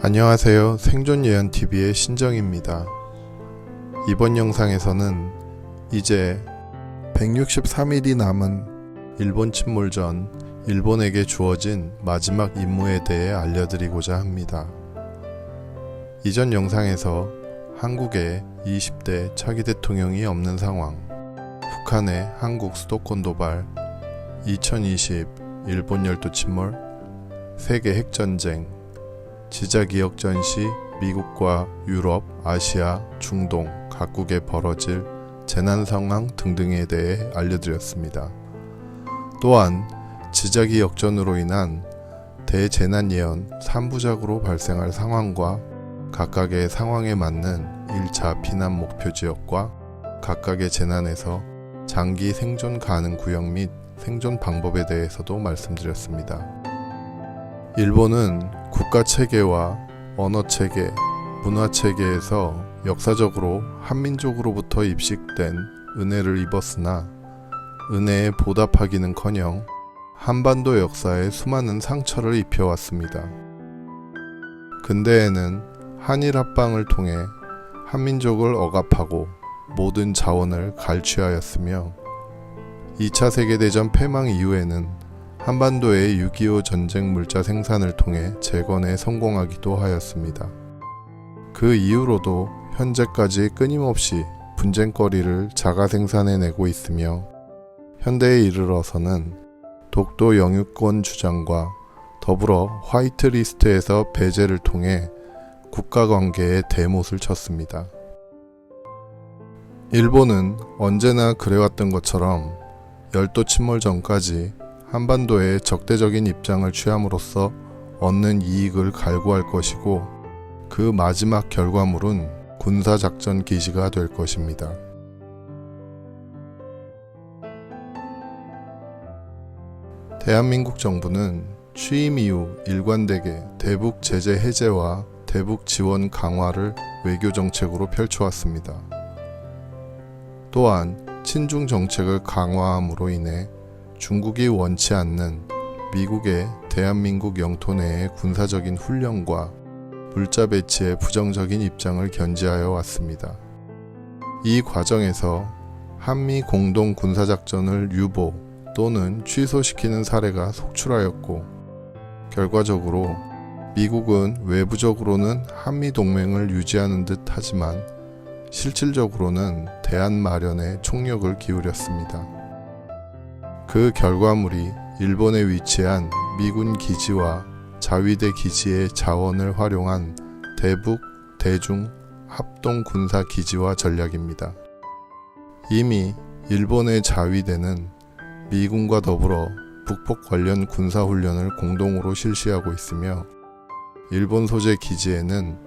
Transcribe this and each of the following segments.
안녕하세요. 생존예언TV의 신정입니다. 이번 영상에서는 이제 163일이 남은 일본 침몰 전 일본에게 주어진 마지막 임무에 대해 알려드리고자 합니다. 이전 영상에서 한국의 20대 차기 대통령이 없는 상황, 북한의 한국 수도권 도발, 2020 일본 열도 침몰, 세계 핵전쟁, 지자기역 시 미국과 유럽, 아시아, 중동 각국에 벌어질 재난 상황 등등에 대해 알려드렸습니다. 또한 지자기 역전으로 인한 대재난 예언 3부작으로 발생할 상황과 각각의 상황에 맞는 1차 피난 목표 지역과 각각의 재난에서 장기 생존 가능 구역 및 생존 방법에 대해서도 말씀드렸습니다. 일본은 국가 체계와 언어 체계, 문화 체계에서 역사적으로 한민족으로부터 입식된 은혜를 입었으나 은혜에 보답하기는커녕 한반도 역사에 수많은 상처를 입혀왔습니다. 근대에는 한일 합방을 통해 한민족을 억압하고 모든 자원을 갈취하였으며 2차 세계대전 패망 이후에는 한반도의 6.25 전쟁 물자 생산을 통해 재건에 성공하기도 하였습니다. 그 이후로도 현재까지 끊임없이 분쟁거리를 자가 생산해내고 있으며 현대에 이르러서는 독도 영유권 주장과 더불어 화이트리스트에서 배제를 통해 국가관계에 대못을 쳤습니다. 일본은 언제나 그래왔던 것처럼 열도 침몰 전까지 한반도에 적대적인 입장을 취함으로써 얻는 이익을 갈구할 것이고 그 마지막 결과물은 군사작전 기지가 될 것입니다. 대한민국 정부는 취임 이후 일관되게 대북 제재 해제와 대북 지원 강화를 외교 정책으로 펼쳐왔습니다. 또한 친중 정책을 강화함으로 인해 중국이 원치 않는 미국의 대한민국 영토 내의 군사적인 훈련과 물자 배치에 부정적인 입장을 견지하여 왔습니다. 이 과정에서 한미 공동 군사작전을 유보 또는 취소시키는 사례가 속출하였고 결과적으로 미국은 외부적으로는 한미 동맹을 유지하는 듯 하지만 실질적으로는 대안 마련에 총력을 기울였습니다. 그 결과물이 일본에 위치한 미군 기지와 자위대 기지의 자원을 활용한 대북, 대중, 합동 군사 기지화 전략입니다. 이미 일본의 자위대는 미군과 더불어 북폭 관련 군사훈련을 공동으로 실시하고 있으며 일본 소재 기지에는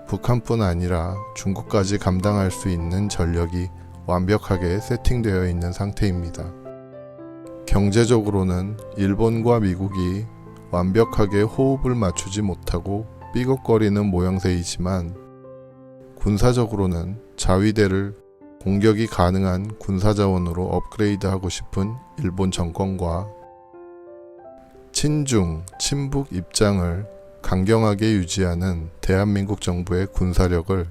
북한뿐 아니라 중국까지 감당할 수 있는 전력이 완벽하게 세팅되어 있는 상태입니다. 경제적으로는 일본과 미국이 완벽하게 호흡을 맞추지 못하고 삐걱거리는 모양새이지만 군사적으로는 자위대를 공격이 가능한 군사자원으로 업그레이드하고 싶은 일본 정권과 친중, 친북 입장을 강경하게 유지하는 대한민국 정부의 군사력을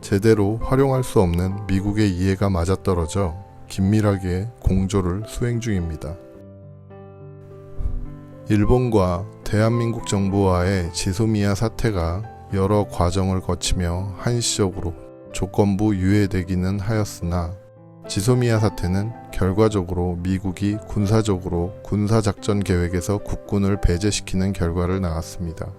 제대로 활용할 수 없는 미국의 이해가 맞아떨어져 긴밀하게 공조를 수행 중입니다. 일본과 대한민국 정부와의 지소미아 사태가 여러 과정을 거치며 한시적으로 조건부 유예되기는 하였으나 지소미아 사태는 결과적으로 미국이 군사적으로 군사작전 계획에서 국군을 배제시키는 결과를 낳았습니다.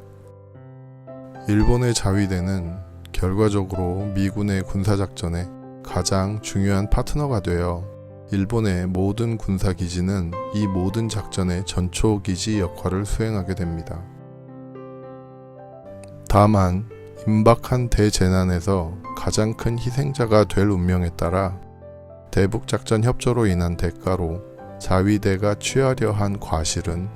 일본의 자위대는 결과적으로 미군의 군사작전에 가장 중요한 파트너가 되어 일본의 모든 군사기지는 이 모든 작전의 전초기지 역할을 수행하게 됩니다. 다만 임박한 대재난에서 가장 큰 희생자가 될 운명에 따라 대북작전 협조로 인한 대가로 자위대가 취하려 한 과실은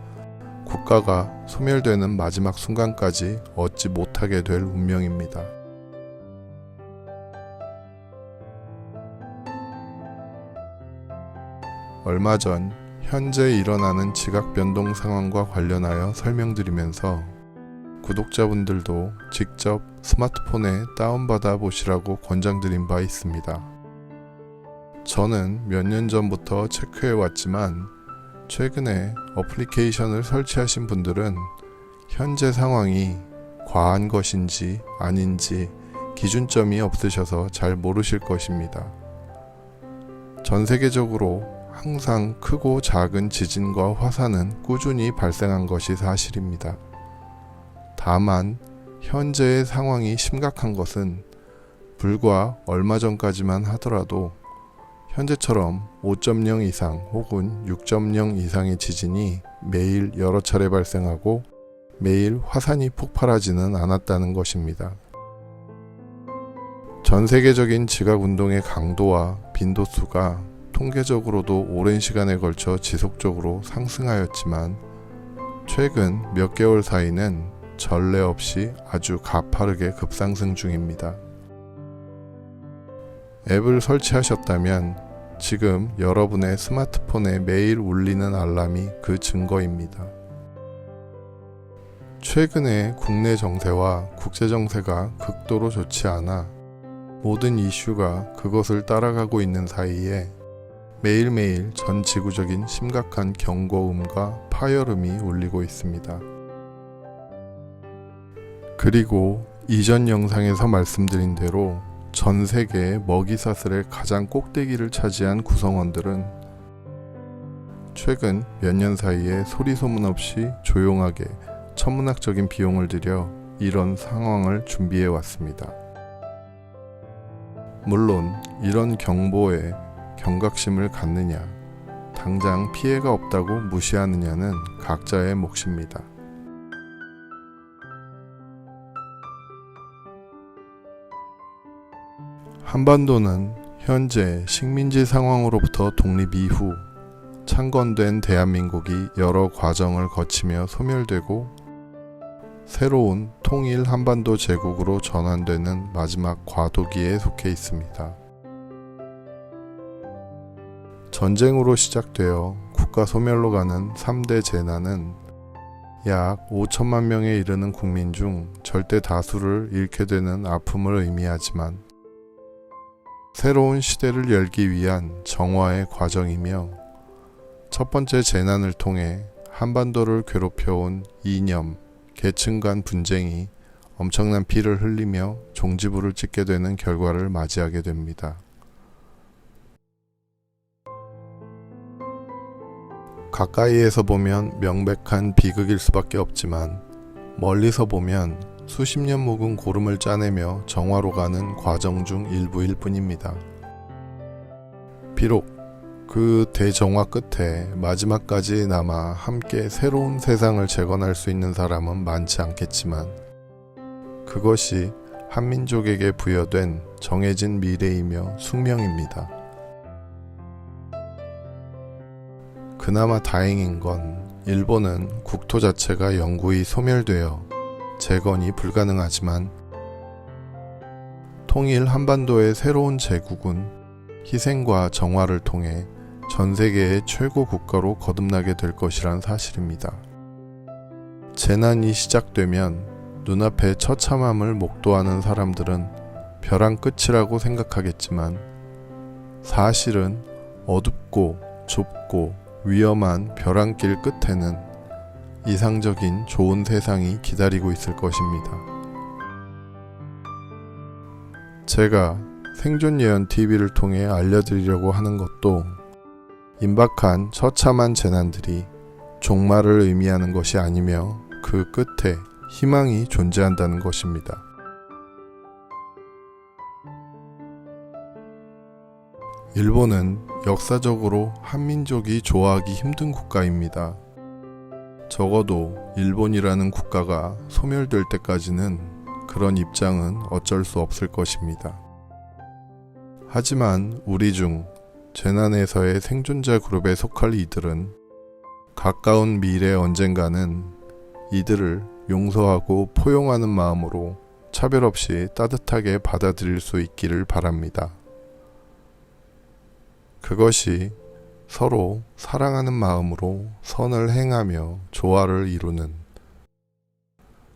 국가가 소멸되는 마지막 순간까지 얻지 못하게 될 운명입니다. 얼마 전 현재 일어나는 지각 변동 상황과 관련하여 설명드리면서 구독자분들도 직접 스마트폰에 다운받아 보시라고 권장드린 바 있습니다. 저는 몇 년 전부터 체크해 왔지만 최근에 어플리케이션을 설치하신 분들은 현재 상황이 과한 것인지 아닌지 기준점이 없으셔서 잘 모르실 것입니다. 전 세계적으로 항상 크고 작은 지진과 화산은 꾸준히 발생한 것이 사실입니다. 다만 현재의 상황이 심각한 것은 불과 얼마 전까지만 하더라도 현재처럼 5.0 이상 혹은 6.0 이상의 지진이 매일 여러 차례 발생하고 매일 화산이 폭발하지는 않았다는 것입니다. 전 세계적인 지각운동의 강도와 빈도수가 통계적으로도 오랜 시간에 걸쳐 지속적으로 상승하였지만 최근 몇 개월 사이는 전례 없이 아주 가파르게 급상승 중입니다. 앱을 설치하셨다면 지금 여러분의 스마트폰에 매일 울리는 알람이 그 증거입니다. 최근에 국내 정세와 국제 정세가 극도로 좋지 않아 모든 이슈가 그것을 따라가고 있는 사이에 매일매일 전 지구적인 심각한 경고음과 파열음이 울리고 있습니다. 그리고 이전 영상에서 말씀드린 대로 전 세계의 먹이사슬의 가장 꼭대기를 차지한 구성원들은 최근 몇 년 사이에 소리 소문 없이 조용하게 천문학적인 비용을 들여 이런 상황을 준비해 왔습니다. 물론 이런 경보에 경각심을 갖느냐, 당장 피해가 없다고 무시하느냐는 각자의 몫입니다. 한반도는 현재 식민지 상황으로부터 독립 이후 창건된 대한민국이 여러 과정을 거치며 소멸되고 새로운 통일 한반도 제국으로 전환되는 마지막 과도기에 속해 있습니다. 전쟁으로 시작되어 국가 소멸로 가는 3대 재난은 약 5천만 명에 이르는 국민 중 절대 다수를 잃게 되는 아픔을 의미하지만 새로운 시대를 열기 위한 정화의 과정이며 첫 번째 재난을 통해 한반도를 괴롭혀온 이념, 계층 간 분쟁이 엄청난 피를 흘리며 종지부를 찍게 되는 결과를 맞이하게 됩니다. 가까이에서 보면 명백한 비극일 수밖에 없지만 멀리서 보면 수십 년 묵은 고름을 짜내며 정화로 가는 과정 중 일부일 뿐입니다. 비록 그 대정화 끝에 마지막까지 남아 함께 새로운 세상을 재건할 수 있는 사람은 많지 않겠지만 그것이 한민족에게 부여된 정해진 미래이며 숙명입니다. 그나마 다행인 건 일본은 국토 자체가 영구히 소멸되어 재건이 불가능하지만 통일 한반도의 새로운 제국은 희생과 정화를 통해 전 세계의 최고 국가로 거듭나게 될 것이란 사실입니다. 재난이 시작되면 눈앞의 처참함을 목도하는 사람들은 벼랑 끝이라고 생각하겠지만 사실은 어둡고 좁고 위험한 벼랑길 끝에는 이상적인 좋은 세상이 기다리고 있을 것입니다. 제가 생존 예언 TV를 통해 알려드리려고 하는 것도 임박한 처참한 재난들이 종말을 의미하는 것이 아니며 그 끝에 희망이 존재한다는 것입니다. 일본은 역사적으로 한민족이 좋아하기 힘든 국가입니다. 적어도 일본이라는 국가가 소멸될 때까지는 그런 입장은 어쩔 수 없을 것입니다. 하지만 우리 중 재난에서의 생존자 그룹에 속할 이들은 가까운 미래 언젠가는 이들을 용서하고 포용하는 마음으로 차별 없이 따뜻하게 받아들일 수 있기를 바랍니다. 그것이 서로 사랑하는 마음으로 선을 행하며 조화를 이루는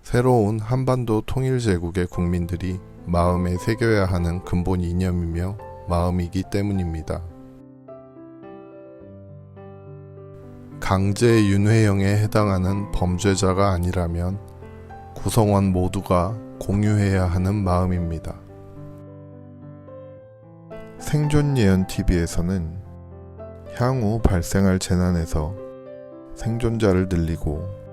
새로운 한반도 통일제국의 국민들이 마음에 새겨야 하는 근본 이념이며 마음이기 때문입니다. 강제 윤회형에 해당하는 범죄자가 아니라면 구성원 모두가 공유해야 하는 마음입니다. 생존예언TV에서는 향후 발생할 재난에서 생존자를 늘리고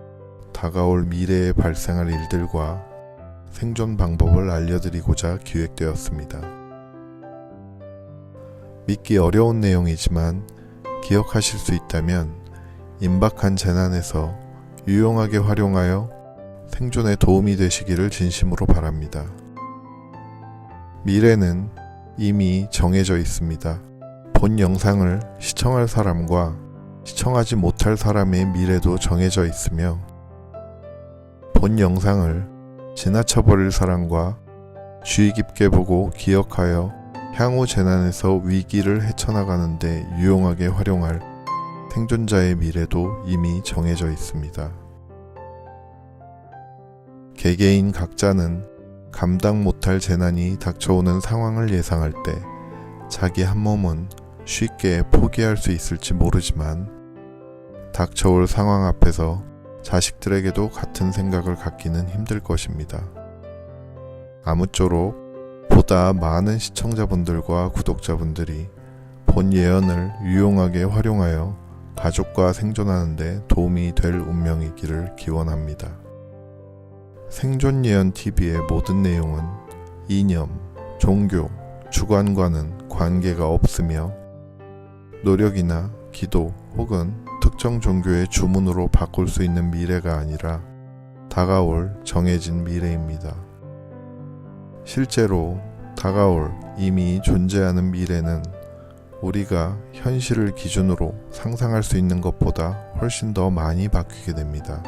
다가올 미래에 발생할 일들과 생존 방법을 알려드리고자 기획되었습니다. 믿기 어려운 내용이지만 기억하실 수 있다면 임박한 재난에서 유용하게 활용하여 생존에 도움이 되시기를 진심으로 바랍니다. 미래는 이미 정해져 있습니다. 본 영상을 시청할 사람과 시청하지 못할 사람의 미래도 정해져 있으며 본 영상을 지나쳐버릴 사람과 주의 깊게 보고 기억하여 향후 재난에서 위기를 헤쳐나가는 데 유용하게 활용할 생존자의 미래도 이미 정해져 있습니다. 개개인 각자는 감당 못할 재난이 닥쳐오는 상황을 예상할 때 자기 한 몸은 쉽게 포기할 수 있을지 모르지만 닥쳐올 상황 앞에서 자식들에게도 같은 생각을 갖기는 힘들 것입니다. 아무쪼록 보다 많은 시청자분들과 구독자분들이 본 예언을 유용하게 활용하여 가족과 생존하는 데 도움이 될 운명이기를 기원합니다. 생존예언TV의 모든 내용은 이념, 종교, 주관과는 관계가 없으며 노력이나 기도 혹은 특정 종교의 주문으로 바꿀 수 있는 미래가 아니라 다가올 정해진 미래입니다. 실제로 다가올 이미 존재하는 미래는 우리가 현실을 기준으로 상상할 수 있는 것보다 훨씬 더 많이 바뀌게 됩니다.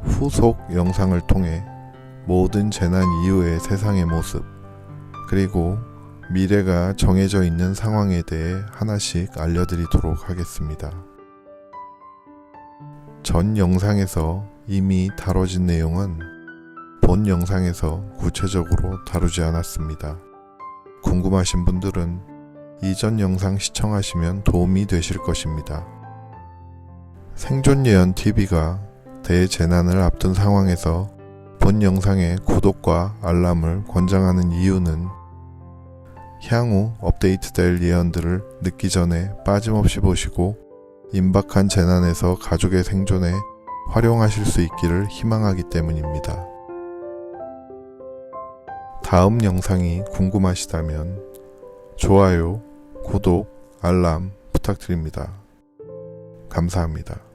후속 영상을 통해 모든 재난 이후의 세상의 모습, 그리고 미래가 정해져 있는 상황에 대해 하나씩 알려드리도록 하겠습니다. 전 영상에서 이미 다뤄진 내용은 본 영상에서 구체적으로 다루지 않았습니다. 궁금하신 분들은 이전 영상 시청하시면 도움이 되실 것입니다. 생존예언TV가 대재난을 앞둔 상황에서 본 영상의 구독과 알람을 권장하는 이유는 향후 업데이트될 예언들을 늦기 전에 빠짐없이 보시고 임박한 재난에서 가족의 생존에 활용하실 수 있기를 희망하기 때문입니다. 다음 영상이 궁금하시다면 좋아요, 구독, 알람 부탁드립니다. 감사합니다.